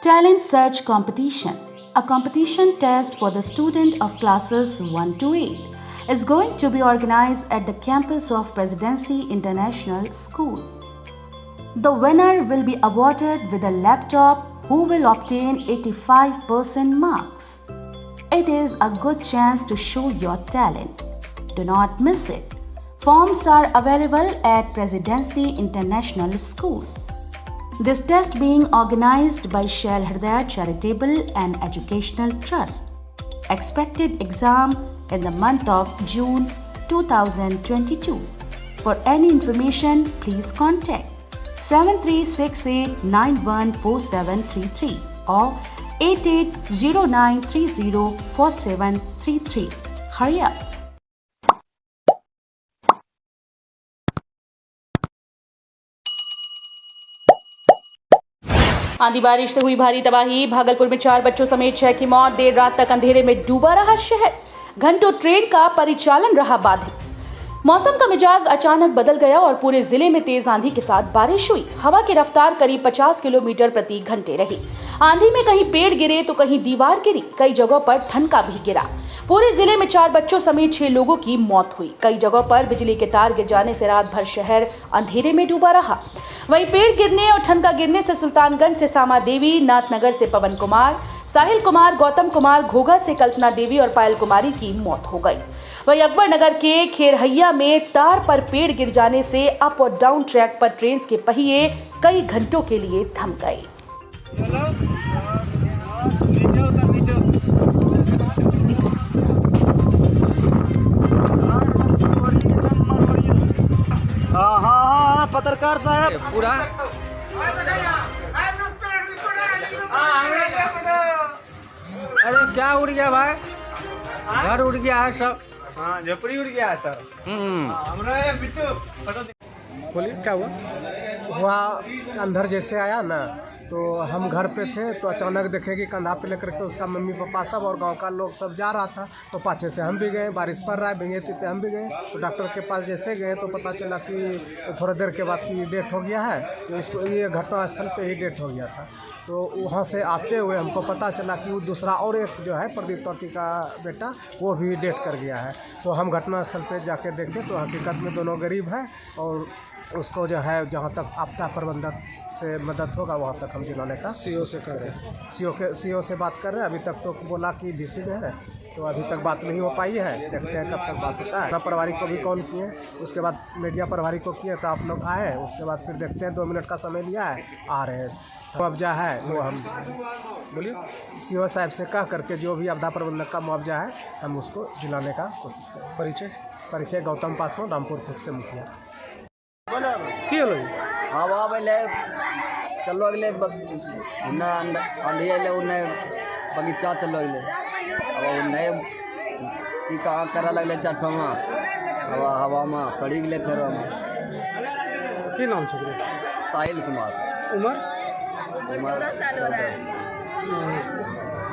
Talent Search Competition, a competition test for the student of classes 1 to 8, is going to be organized at the campus of Presidency International School. The winner will be awarded with a laptop who will obtain 85% marks. It is a good chance to show your talent. Do not miss it. Forms are available at Presidency International School. This test being organized by Shail Hridaya Charitable and Educational Trust. Expected exam in the month of June 2022. For any information, please contact 7368914733 or 8809304733. Hurry up! आंधी बारिश से हुई भारी तबाही। भागलपुर में 4 बच्चों समेत 6 की मौत। देर रात तक अंधेरे में डूबा रहा शहर। घंटों ट्रेन का परिचालन रहा बाधित। मौसम का मिजाज अचानक बदल गया और पूरे जिले में तेज आंधी के साथ बारिश हुई। हवा की रफ्तार करीब 50 किलोमीटर प्रति घंटे रही। आंधी में कहीं पेड़ गिरे तो कहीं दीवार गिरी। कई जगहों पर ठनका भी गिरा। पूरे जिले में 4 बच्चों समेत 6 लोगों की मौत हुई। कई जगहों पर बिजली के तार गिर जाने से रात भर शहर अंधेरे में डूबा रहा। वहीं पेड़ गिरने और ठनका गिरने से सुल्तानगंज से सामा देवी, नाथनगर से पवन कुमार, साहिल कुमार, गौतम कुमार, घोघा से कल्पना देवी और पायल कुमारी की मौत हो गई। वहीं अकबर नगर के खेरहैया में तार पर पेड़ गिर जाने से अप और डाउन ट्रैक पर ट्रेन के पहिए कई घंटों के लिए थम गए। हाँ पत्रकार साहब पूरा अरे क्या उड़ गया भाई? घर उड़ गया है सब। हाँ झोपड़ी उड़ गया है सर। बोलिए क्या हुआ अंदर जैसे आया ना तो हम घर पे थे तो अचानक देखे कि कंधा पे लेकर के उसका मम्मी पापा सब और गांव का लोग सब जा रहा था तो पाछे से हम भी गए। बारिश पड़ रहा है भीगे थे हम भी गए तो डॉक्टर के पास जैसे गए तो पता चला कि थोड़ी देर के बाद की डेथ हो गया है। तो इसको ये घटनास्थल पे ही डेथ हो गया था। तो वहाँ से आते हुए हमको पता चला कि वो दूसरा और एक जो है प्रदीप तौती का बेटा वो भी डेथ कर गया है। तो हम घटनास्थल पे जाके देखे तो हकीकत में दोनों गरीब हैं और उसको जो है जहाँ तक आपदा प्रबंधक से मदद होगा वहाँ तक हम दिलाने का सीओ से बात कर रहे हैं। अभी तक तो बोला कि डीसी में है तो अभी तक बात नहीं हो पाई है। देखते हैं कब तक बात होता है। प्रभारी को भी कॉल किए, उसके बाद मीडिया प्रभारी को किए तो आप लोग आए। उसके बाद फिर देखते हैं 2 मिनट का समय लिया है, आ रहे हैं। मुआवजा है वो हम बोलिए सीओ साहब से कह करके जो भी आपदा प्रबंधक का मुआवजा है हम उसको दिलाने का कोशिश करें। परिचय गौतम पासवान, रामपुर खुद से मुखिया। हवा पहले चलो अगले आंधी अगले उन्हें बगीचा चलो अगले अब उन्हें की कहाँ करा लगले चटवा हवा में पड़ी गए। फिर की नाम छे? साहिल कुमार। उम्र 14 साल हो रहा है।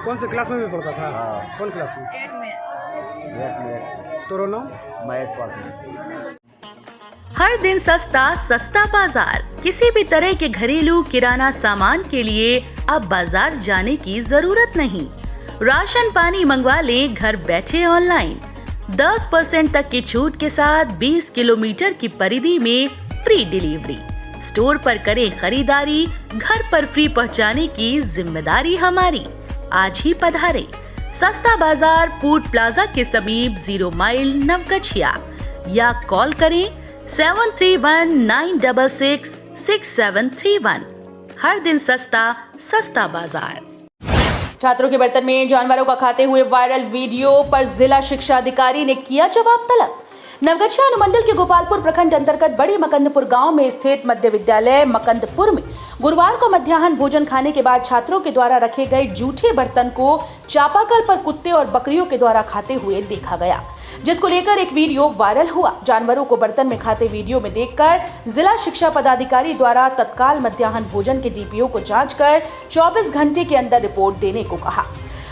कौन से क्लास में भी पढ़ता था? हाँ। कौन क्लास में? 8 में। तोरो नाम? महेश पासवान। हर दिन सस्ता बाजार। किसी भी तरह के घरेलू किराना सामान के लिए अब बाजार जाने की जरूरत नहीं। राशन पानी मंगवा लें घर बैठे ऑनलाइन। 10% तक की छूट के साथ 20 किलोमीटर की परिधि में फ्री डिलीवरी। स्टोर पर करें खरीदारी, घर पर फ्री पहुंचाने की जिम्मेदारी हमारी। आज ही पधारें सस्ता बाजार फूड प्लाजा के समीप 0 माइल नवगछिया या कॉल करें 7319666731। हर दिन सस्ता बाजार। छात्रों के बर्तन में जानवरों का खाते हुए वायरल वीडियो पर जिला शिक्षा अधिकारी ने किया जवाब तलब। नवगछिया अनुमंडल के गोपालपुर प्रखंड अंतर्गत बड़े मकंदपुर गांव में स्थित मध्य विद्यालय मकंदपुर में गुरुवार को मध्याह्न भोजन खाने के बाद छात्रों के द्वारा रखे गए जूठे बर्तन को चापाकल पर कुत्ते और बकरियों के द्वारा खाते हुए देखा गया, जिसको लेकर एक वीडियो वायरल हुआ। जानवरों को बर्तन में खाते वीडियो में देखकर जिला शिक्षा पदाधिकारी द्वारा तत्काल मध्याह्न भोजन के डीपीओ को जांच कर 24 घंटे के अंदर रिपोर्ट देने को कहा।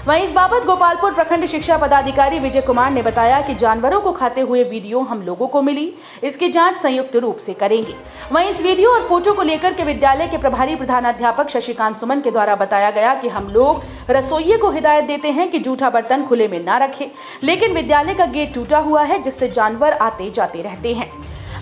वहीं इस बाबत गोपालपुर प्रखंड शिक्षा पदाधिकारी विजय कुमार ने बताया कि जानवरों को खाते हुए वीडियो हम लोगों को मिली, इसकी जांच संयुक्त रूप से करेंगे। वहीं इस वीडियो और फोटो को लेकर के विद्यालय के प्रभारी प्रधानाध्यापक शशिकांत सुमन के द्वारा बताया गया कि हम लोग रसोइये को हिदायत देते हैं कि जूठा बर्तन खुले में ना रखें, लेकिन विद्यालय का गेट टूटा हुआ है जिससे जानवर आते जाते रहते हैं।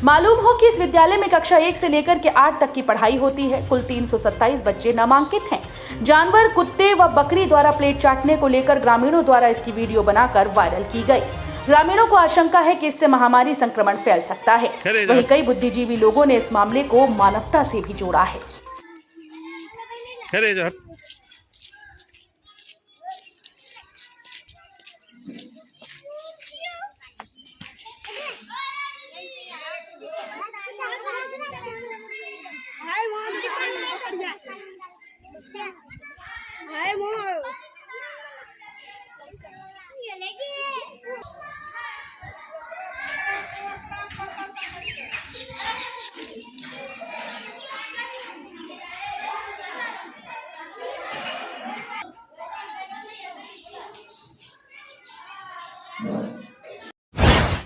मालूम हो कि इस विद्यालय में कक्षा 1 से लेकर के 8 तक की पढ़ाई होती है। कुल 327 बच्चे नामांकित हैं। जानवर, कुत्ते व बकरी द्वारा प्लेट चाटने को लेकर ग्रामीणों द्वारा इसकी वीडियो बनाकर वायरल की गई। ग्रामीणों को आशंका है कि इससे महामारी संक्रमण फैल सकता है। वहीं कई बुद्धिजीवी लोगों ने इस मामले को मानवता से भी जोड़ा है।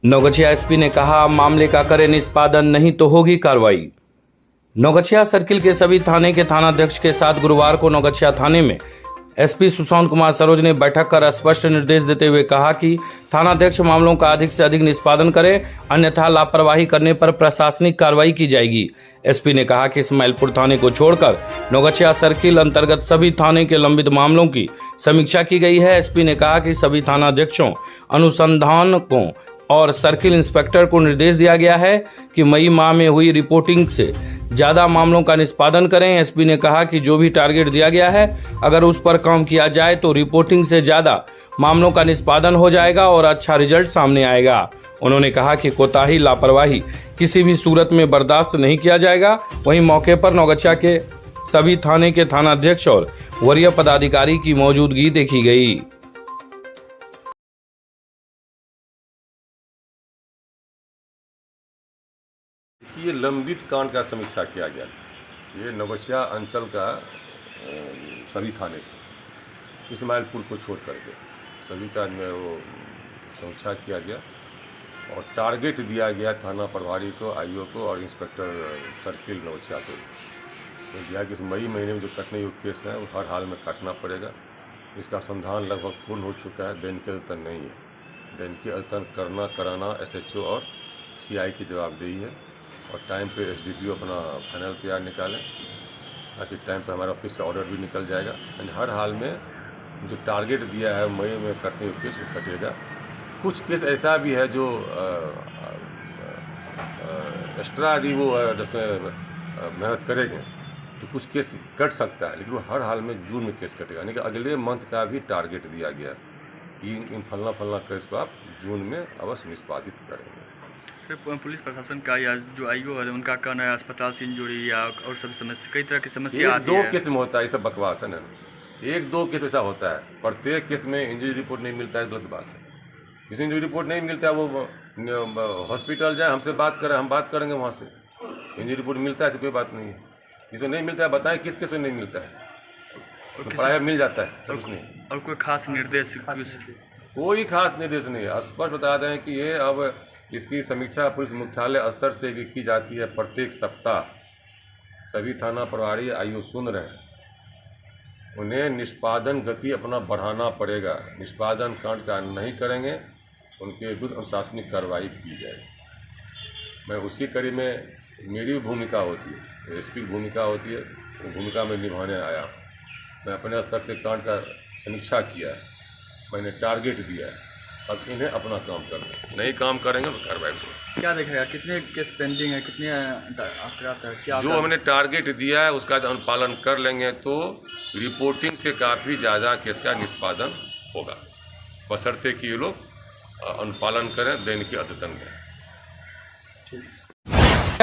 नौगछिया एसपी ने कहा, मामले का करें निष्पादन, नहीं तो होगी कार्रवाई। नौगछिया सर्किल के सभी थाने के थानाध्यक्ष के साथ गुरुवार को नौगछिया थाने में एसपी सुशांत कुमार सरोज ने बैठक कर स्पष्ट निर्देश देते हुए कहा कि थानाध्यक्ष मामलों का अधिक से अधिक निष्पादन करें, अन्यथा लापरवाही करने पर प्रशासनिक कार्रवाई की जाएगी। एसपी ने कहा कि इस्माइलपुर थाने को छोड़कर नौगछिया सर्किल अंतर्गत सभी थाने के लंबित मामलों की समीक्षा की गई है। एसपी ने कहा कि सभी थानाध्यक्षों, अनुसंधानकों और सर्किल इंस्पेक्टर को निर्देश दिया गया है कि मई माह में हुई रिपोर्टिंग से ज्यादा मामलों का निष्पादन करें। एसपी ने कहा कि जो भी टारगेट दिया गया है, अगर उस पर काम किया जाए तो रिपोर्टिंग से ज्यादा मामलों का निष्पादन हो जाएगा और अच्छा रिजल्ट सामने आएगा। उन्होंने कहा कि कोताही, लापरवाही किसी भी सूरत में बर्दाश्त नहीं किया जाएगा। वहीं मौके पर नौगछिया के सभी थाने के थानाध्यक्ष और वरीय पदाधिकारी की मौजूदगी देखी गई। ये लंबित कांड का समीक्षा किया गया। ये नौगछिया अंचल का सभी थाने थे, इस्माइलपुर को छोड़ करके सभी का वो समीक्षा किया गया और टारगेट दिया गया थाना प्रभारी को, आईओ को और इंस्पेक्टर सर्किल नौगछिया को। तो दिया कि इस मई महीने में जो कटने योग्य केस है वो हर हाल में काटना पड़ेगा। इसका अनुसंधान लगभग पूर्ण हो चुका है, दैनिक अद्यतन नहीं है। दैनिक अद्यतन कराना SHO और CI की जवाबदेही है और टाइम पे SDPO अपना फाइनल PR निकालें ताकि टाइम पे हमारे ऑफिस से ऑर्डर भी निकल जाएगा। यानी हर हाल में जो टारगेट दिया है मई में कटने योग्य केस वो कटेगा। कुछ केस ऐसा भी है जो एक्स्ट्रा यदि वो जैसे मेहनत करेंगे तो कुछ केस कट सकता है, लेकिन वो हर हाल में जून में केस कटेगा। यानी कि अगले मंथ का भी टारगेट दिया गया कि इन फलना केस को आप जून में अवश्य निष्पादित करेंगे। पुलिस प्रशासन का या जो आईओ है उनका कहना है अस्पताल से इंजरी या और सब समस्या, कई तरह की समस्या आती है। 1-2 केस में होता है, ये सब बकवास है ना। 1-2 केस ऐसा होता है, प्रत्येक केस में इंजरी रिपोर्ट नहीं मिलता है, गलत बात है। जिसे इंजरी रिपोर्ट नहीं मिलता है वो हॉस्पिटल जाए, हमसे बात करें, हम बात करेंगे वहाँ से। इंजरी रिपोर्ट मिलता है ऐसी कोई बात नहीं है। जिसे नहीं मिलता है बताएं किस केस में नहीं मिलता है, तो प्राय मिल जाता है, सब कुछ नहीं। और कोई खास निर्देश? कोई खास निर्देश नहीं है। स्पष्ट बता दें कि ये अब इसकी समीक्षा पुलिस मुख्यालय स्तर से भी की जाती है प्रत्येक सप्ताह। सभी थाना प्रभारी आईओ सुन रहे हैं, उन्हें निष्पादन गति अपना बढ़ाना पड़ेगा। निष्पादन कांड का नहीं करेंगे उनके विरुद्ध अनुशासनिक कार्रवाई की जाएगी। मैं उसी कड़ी में मेरी भी भूमिका होती है, एसपी की भूमिका होती है, वो भूमिका में निभाने आया। मैं अपने स्तर से कांड का समीक्षा किया है, मैंने टारगेट दिया है, अब इन्हें अपना काम करना है। नहीं काम करेंगे तो कार्रवाई करेंगे। क्या देखेगा, कितने केस पेंडिंग है, कितने आंकड़ा, क्या जो हमने टारगेट दिया है उसका अनुपालन कर लेंगे तो रिपोर्टिंग से काफ़ी ज़्यादा केस का निष्पादन होगा, बशर्ते कि ये लोग अनुपालन करें, दैनिक अद्यतन करें।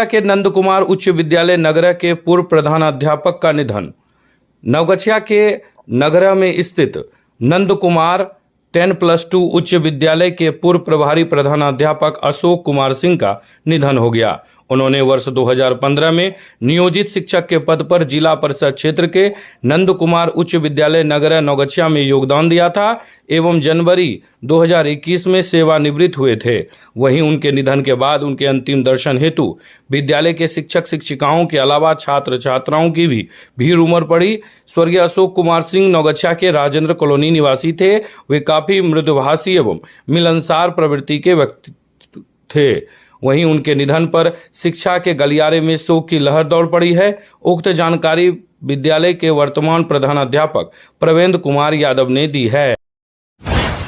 के नंद कुमार उच्च विद्यालय नगरा के पूर्व प्रधानाध्यापक का निधन। नवगछिया के नगरा में स्थित नंद कुमार 10+2 उच्च विद्यालय के पूर्व प्रभारी प्रधानाध्यापक अशोक कुमार सिंह का निधन हो गया। उन्होंने वर्ष 2015 में नियोजित शिक्षक के पद पर जिला परिषद क्षेत्र के नंद कुमार उच्च विद्यालय नगरा नौगछिया में योगदान दिया था एवं जनवरी 2021 में सेवानिवृत्त हुए थे। वहीं उनके निधन के बाद उनके अंतिम दर्शन हेतु विद्यालय के शिक्षक शिक्षिकाओं के अलावा छात्र छात्राओं की भी भीड़ उमड़ पड़ी। स्वर्गीय अशोक कुमार सिंह नौगछिया के राजेंद्र कॉलोनी निवासी थे। वे काफी मृदुभाषी एवं मिलनसार प्रवृत्ति के व्यक्ति थे। वहीं उनके निधन पर शिक्षा के गलियारे में शोक की लहर दौड़ पड़ी है। उक्त जानकारी विद्यालय के वर्तमान प्रधानाध्यापक प्रवेंद्र कुमार यादव ने दी है।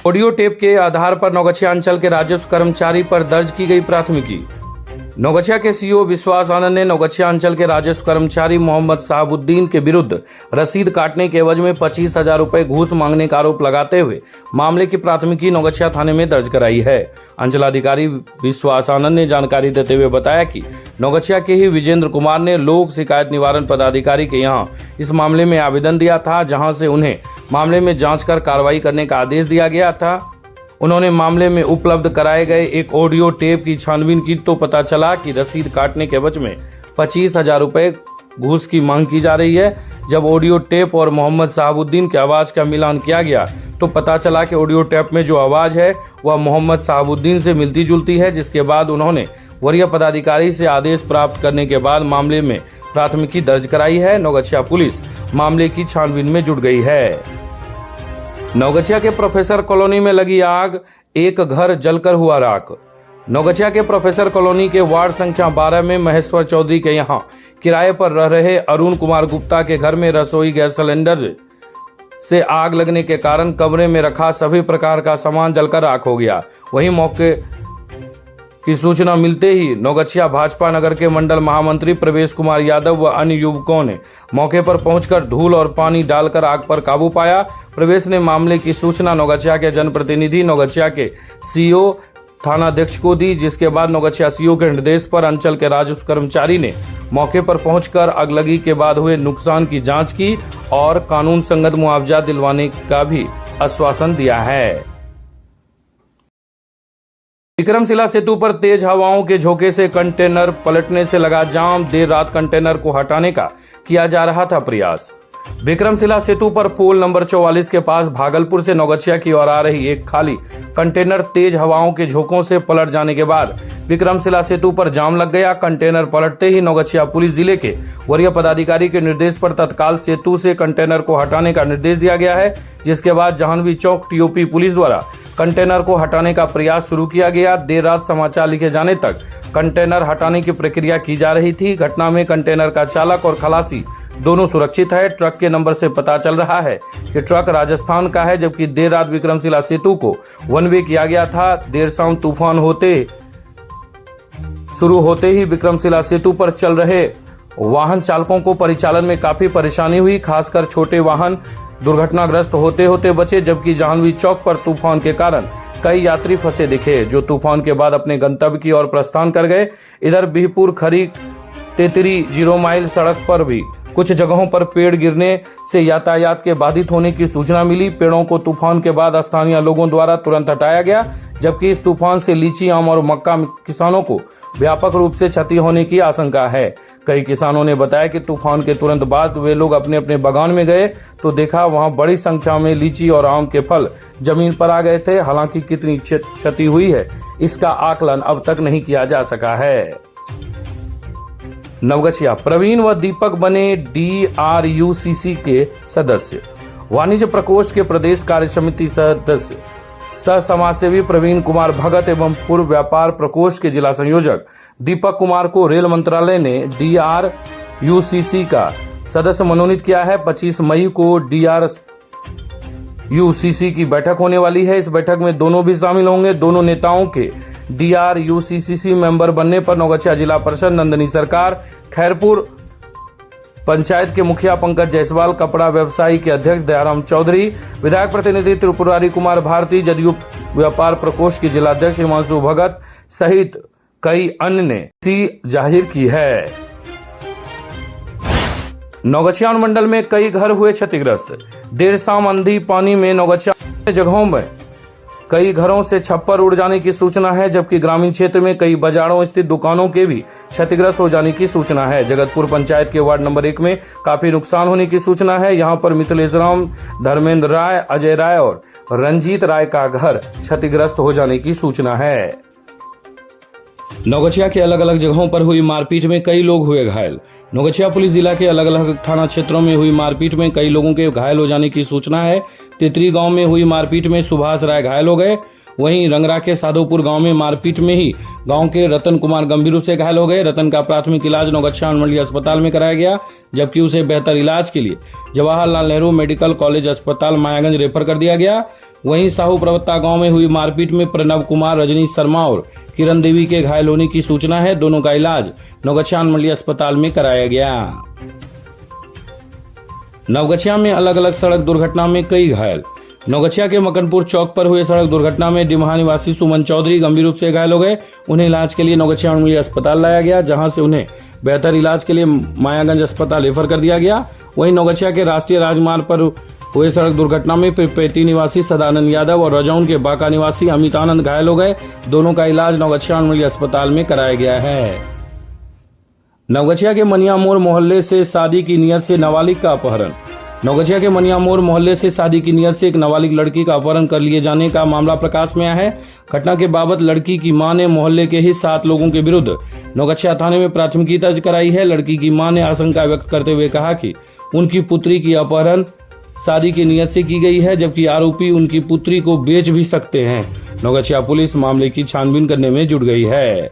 ऑडियो टेप के आधार पर नौगछिया अंचल के राजस्व कर्मचारी पर दर्ज की गई प्राथमिकी। नौगछिया के सीओ विश्वास आनंद ने नौगछिया अंचल के राजस्व कर्मचारी मोहम्मद साहबुद्दीन के विरुद्ध रसीद काटने के एवज में 25,000 रुपए घूस मांगने का आरोप लगाते हुए मामले की प्राथमिकी नौगछिया थाने में दर्ज कराई है। अंचलाधिकारी विश्वास आनंद ने जानकारी देते हुए बताया कि नौगछिया के ही विजेंद्र कुमार ने लोक शिकायत निवारण पदाधिकारी के यहां इस मामले में आवेदन दिया था, जहां से उन्हें मामले में जांच कर कार्रवाई करने का आदेश दिया गया था। उन्होंने मामले में उपलब्ध कराए गए एक ऑडियो टेप की छानबीन की तो पता चला कि रसीद काटने के एवज में 25,000 रुपए घूस की मांग की जा रही है। जब ऑडियो टेप और मोहम्मद साहबुद्दीन के आवाज का मिलान किया गया तो पता चला कि ऑडियो टेप में जो आवाज है वह मोहम्मद साहबुद्दीन से मिलती जुलती है, जिसके बाद उन्होंने वरीय पदाधिकारी से आदेश प्राप्त करने के बाद मामले में प्राथमिकी दर्ज कराई है। नौगछिया पुलिस मामले की छानबीन में जुट गई है। नौगछिया के प्रोफेसर कॉलोनी में लगी आग, एक घर जलकर हुआ राख। नौगछिया के प्रोफेसर कॉलोनी के वार्ड संख्या 12 में महेश्वर चौधरी के यहां किराए पर रह रहे अरुण कुमार गुप्ता के घर में रसोई गैस सिलेंडर से आग लगने के कारण कमरे में रखा सभी प्रकार का सामान जलकर राख हो गया। वहीं मौके की सूचना मिलते ही नौगछिया भाजपा नगर के मंडल महामंत्री प्रवेश कुमार यादव व अन्य युवकों ने मौके पर पहुंचकर धूल और पानी डालकर आग पर काबू पाया। प्रवेश ने मामले की सूचना नौगछिया के जनप्रतिनिधि नौगछिया के सीओ थानाध्यक्ष को दी, जिसके बाद नौगछिया सीओ के निर्देश पर अंचल के राजस्व कर्मचारी ने मौके पर पहुंचकर अगलगी के बाद हुए नुकसान की जांच की और कानून संगत मुआवजा दिलवाने का भी आश्वासन दिया है। विक्रमशिला सेतु पर तेज हवाओं के झोंके से कंटेनर पलटने से लगा जाम। देर रात कंटेनर को हटाने का किया जा रहा था प्रयास। विक्रमशिला सेतु पर पुल नंबर 44 के पास भागलपुर से नौगछिया की ओर आ रही एक खाली कंटेनर तेज हवाओं के झोंकों से पलट जाने के बाद विक्रमशिला सेतु पर जाम लग गया। कंटेनर पलटते ही नौगछिया पुलिस जिले के वरीय पदाधिकारी के निर्देश पर तत्काल सेतु से कंटेनर को हटाने का निर्देश दिया गया है, जिसके बाद जाह्नवी चौक टीओपी पुलिस द्वारा कंटेनर को हटाने का प्रयास शुरू किया गया। देर रात समाचार लिखे जाने तक कंटेनर हटाने की प्रक्रिया की जा रही थी। घटना में कंटेनर का चालक और खलासी दोनों सुरक्षित है। ट्रक के नंबर से पता चल रहा है कि ट्रक राजस्थान का है, जबकि देर रात विक्रमशिला सेतु को वन वे किया गया था। देर शाम तूफान शुरू होते ही विक्रमशिला सेतु पर चल रहे वाहन चालकों को परिचालन में काफी परेशानी हुई। खासकर छोटे वाहन दुर्घटनाग्रस्त होते होते बचे, जबकि जाह्नवी चौक पर तूफान के कारण कई यात्री फंसे दिखे, जो तूफान के बाद अपने गंतव्य की ओर प्रस्थान कर गए। इधर बिहपुर खरी तेतरी 0 माइल सड़क पर भी कुछ जगहों पर पेड़ गिरने से यातायात के बाधित होने की सूचना मिली। पेड़ों को तूफान के बाद स्थानीय लोगों द्वारा तुरंत हटाया गया, जबकि इस तूफान से लीची, आम और मक्का किसानों को व्यापक रूप से क्षति होने की आशंका है। कई किसानों ने बताया कि तूफान के तुरंत बाद वे लोग अपने अपने बागान में गए तो देखा वहां बड़ी संख्या में लीची और आम के फल जमीन पर आ गए थे। हालांकि कितनी क्षति हुई है इसका आकलन अब तक नहीं किया जा सका है। नवगछिया प्रवीण व दीपक बने DRUCC के सदस्य। वाणिज्य प्रकोष्ठ के प्रदेश कार्य समिति सदस्य सह समाजसेवी प्रवीण कुमार भगत एवं पूर्व व्यापार प्रकोष्ठ के जिला संयोजक दीपक कुमार को रेल मंत्रालय ने DRUCC का सदस्य मनोनीत किया है। 25 मई को DRUCC की बैठक होने वाली है। इस बैठक में दोनों भी शामिल होंगे। दोनों नेताओं के DRUCC मेंबर बनने पर नौगछिया जिला परिषद नंदनी सरकार, खैरपुर पंचायत के मुखिया पंकज जायसवाल, कपड़ा व्यवसायी के अध्यक्ष दयाराम चौधरी, विधायक प्रतिनिधि त्रिपुरारी कुमार भारती, जदयू व्यापार प्रकोष्ठ के जिलाध्यक्ष हिमांशु भगत सहित कई अन्य ने सी जाहिर की है। नौगछिया मंडल में कई घर हुए क्षतिग्रस्त। देर शाम आंधी पानी में नौगछिया जगहों में कई घरों से छप्पर उड़ जाने की सूचना है, जबकि ग्रामीण क्षेत्र में कई बाजारों स्थित दुकानों के भी क्षतिग्रस्त हो जाने की सूचना है। जगतपुर पंचायत के वार्ड नंबर 1 में काफी नुकसान होने की सूचना है। यहां पर मिथिलेश राम, धर्मेंद्र राय, अजय राय और रंजीत राय का घर क्षतिग्रस्त हो जाने की सूचना है। नौगछिया के अलग अलग जगहों पर हुई मारपीट में कई लोग हुए घायल। नौगछिया पुलिस जिला के अलग अलग थाना क्षेत्रों में हुई मारपीट में कई लोगों के घायल हो जाने की सूचना है। तितरी गांव में हुई मारपीट में सुभाष राय घायल हो गए। वहीं रंगरा के साधोपुर गांव में मारपीट में ही गांव के रतन कुमार गंभीर रूप से घायल हो गए। रतन का प्राथमिक इलाज नौगछिया अनुमंडलीय अस्पताल में कराया गया, जबकि उसे बेहतर इलाज के लिए जवाहरलाल नेहरू मेडिकल कॉलेज अस्पताल मायागंज रेफर कर दिया गया। वहीं साहू प्रवत्ता गांव में हुई मारपीट में प्रणव कुमार, रजनीश शर्मा और किरण देवी के घायल होने की सूचना है। दोनों का इलाज नौगछिया अनुमंडलीय अस्पताल में कराया गया। नवगछिया में अलग अलग सड़क दुर्घटना में कई घायल। नौगछिया के मकनपुर चौक पर हुए सड़क दुर्घटना में डिमहा निवासी सुमन चौधरी गंभीर रूप से घायल हो गए। उन्हें इलाज के लिए नौगछिया अनुमंडलीय अस्पताल लाया गया, जहां से उन्हें बेहतर इलाज के लिए मायागंज अस्पताल रेफर कर दिया गया। वहीं नौगछिया के राष्ट्रीय राजमार्ग पर हुए सड़क दुर्घटना में पिरपेटी निवासी सदानंद यादव और रजौन के बांका निवासी अमितानंद घायल हो गए। दोनों का इलाज नौगछिया अनुमंडलीय अस्पताल में कराया गया है। नवगछिया के मनिया मोड़ मोहल्ले से शादी की नियत से नाबालिग का अपहरण। नवगछिया के मनिया मोड़ मोहल्ले से शादी की नियत से एक नाबालिग लड़की का अपहरण कर लिए जाने का मामला प्रकाश में आया है। घटना के बाबत लड़की की मां ने मोहल्ले के ही 7 लोगों के विरुद्ध नवगछिया थाने में प्राथमिकी दर्ज कराई है। लड़की की मां ने आशंका व्यक्त करते हुए कहा कि उनकी पुत्री की अपहरण शादी की नियत से की गई है, जबकि आरोपी उनकी पुत्री को बेच भी सकते हैं। नवगछिया पुलिस मामले की छानबीन करने में जुट गई है।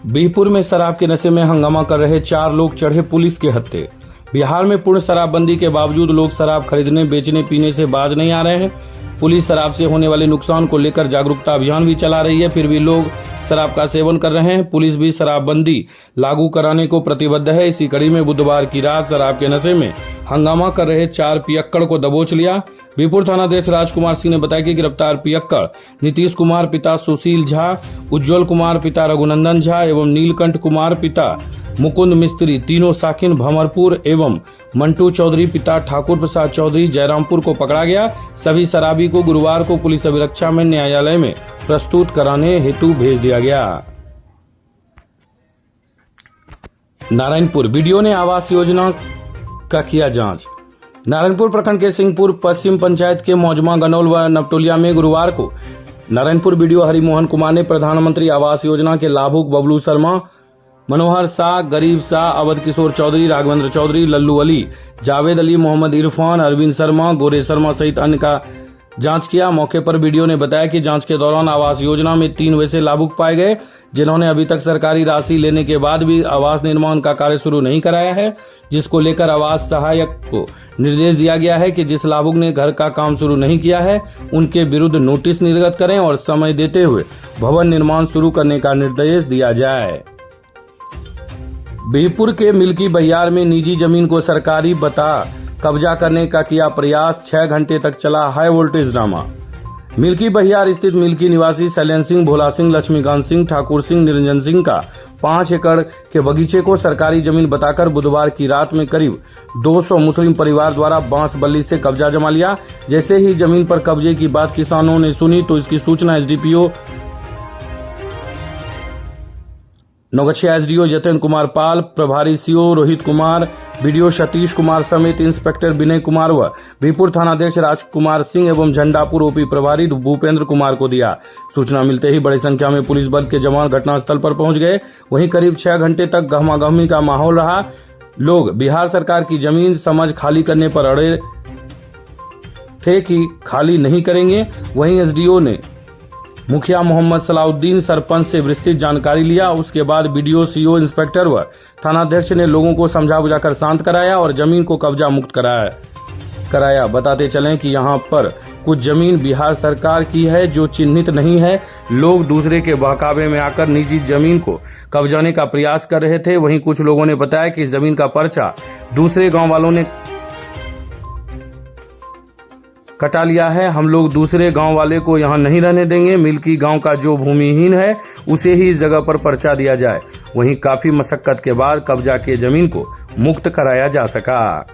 बिहपुर में शराब के नशे में हंगामा कर रहे 4 लोग चढ़े पुलिस के हत्थे। बिहार में पूर्ण शराबबंदी के बावजूद लोग शराब खरीदने, बेचने, पीने से बाज नहीं आ रहे हैं। पुलिस शराब से होने वाले नुकसान को लेकर जागरूकता अभियान भी चला रही है, फिर भी लोग शराब का सेवन कर रहे हैं। पुलिस भी शराबबंदी लागू कराने को प्रतिबद्ध है। इसी कड़ी में बुधवार की रात शराब के नशे में हंगामा कर रहे 4 पियक्कड़ को दबोच लिया। बिहपुर थानाध्यक्ष राजकुमार सिंह ने बताया कि गिरफ्तार पियक्कड़ नीतीश कुमार पिता सुशील झा, उज्जवल कुमार पिता रघुनंदन झा एवं नीलकंठ कुमार पिता मुकुंद मिस्त्री, तीनों साकिन भंवरपुर एवं मंटू चौधरी पिता ठाकुर प्रसाद चौधरी जयरामपुर को पकड़ा गया। सभी शराबी को गुरुवार को पुलिस अभिरक्षा में न्यायालय में प्रस्तुत कराने हेतु भेज दिया गया। नारायणपुर बीडीओ ने आवास योजना का किया जांच। नारायणपुर प्रखंड के सिंहपुर पश्चिम पंचायत के मौजमा, गनौल व नवटोलिया में गुरुवार को नारायणपुर बीडीओ हरिमोहन कुमार ने प्रधानमंत्री आवास योजना के लाभुक बबलू शर्मा, मनोहर शाह, गरीब शाह, अवध किशोर चौधरी, राघवेंद्र चौधरी, लल्लू अली, जावेद अली, मोहम्मद इरफान, अरविंद शर्मा, गोरे शर्मा सहित अन्य का जांच किया। मौके पर बीडीओ ने बताया कि जांच के दौरान आवास योजना में 3 वैसे लाभुक पाए गए जिन्होंने अभी तक सरकारी राशि लेने के बाद भी आवास निर्माण का कार्य शुरू नहीं कराया है, जिसको लेकर आवास सहायक को निर्देश दिया गया है कि जिस लाभुक ने घर का काम शुरू नहीं किया है उनके विरुद्ध नोटिस निर्गत करें और समय देते हुए भवन निर्माण शुरू करने का निर्देश दिया जाए। बिहपुर के मिल्की बहियार में निजी जमीन को सरकारी बता कब्जा करने का किया प्रयास। 6 घंटे तक चला हाई वोल्टेज ड्रामा। मिल्की बहियार स्थित मिल्की निवासी शैलेंद्र सिंह, भोला सिंह, लक्ष्मीकांत सिंह, ठाकुर सिंह, निरंजन सिंह का 5 एकड़ के बगीचे को सरकारी जमीन बताकर बुधवार की रात में करीब 200 मुस्लिम परिवार द्वारा बांस बल्ली से कब्जा जमा लिया। जैसे ही जमीन पर कब्जे की बात किसानों ने सुनी तो इसकी सूचना एसडीपीओ नौगछिया एसडीओ यतेंद्र कुमार पाल, प्रभारी सीओ रोहित कुमार, बीडीओ सतीश कुमार समेत इंस्पेक्टर विनय कुमार व बिहपुर थानाध्यक्ष राजकुमार सिंह एवं झंडापुर ओपी प्रभारी भूपेंद्र कुमार को दिया। सूचना मिलते ही बड़ी संख्या में पुलिस बल के जवान घटनास्थल पर पहुंच गए। वहीं करीब 6 घंटे तक गहमागहमी का माहौल रहा। लोग बिहार सरकार की जमीन समझ खाली करने पर अड़े थे कि खाली नहीं करेंगे। वहीं एसडीओ ने मुखिया मोहम्मद सलाउद्दीन, सरपंच से विस्तृत जानकारी लिया। उसके बाद बीडीओ, सीओ, इंस्पेक्टर व थानाध्यक्ष ने लोगों को समझा बुझाकर शांत कराया और जमीन को कब्जा मुक्त कराया। बताते चलें कि यहां पर कुछ जमीन बिहार सरकार की है जो चिन्हित नहीं है। लोग दूसरे के बहकावे में आकर निजी जमीन को कब्जाने का प्रयास कर रहे थे। वहीं कुछ लोगों ने बताया कि इस जमीन का पर्चा दूसरे गाँव वालों ने कटा लिया है। हम लोग दूसरे गांव वाले को यहां नहीं रहने देंगे। मिल्की गांव का जो भूमिहीन है उसे ही इस जगह पर पर्चा दिया जाए। वहीं काफी मशक्कत के बाद कब्जा के जमीन को मुक्त कराया जा सका।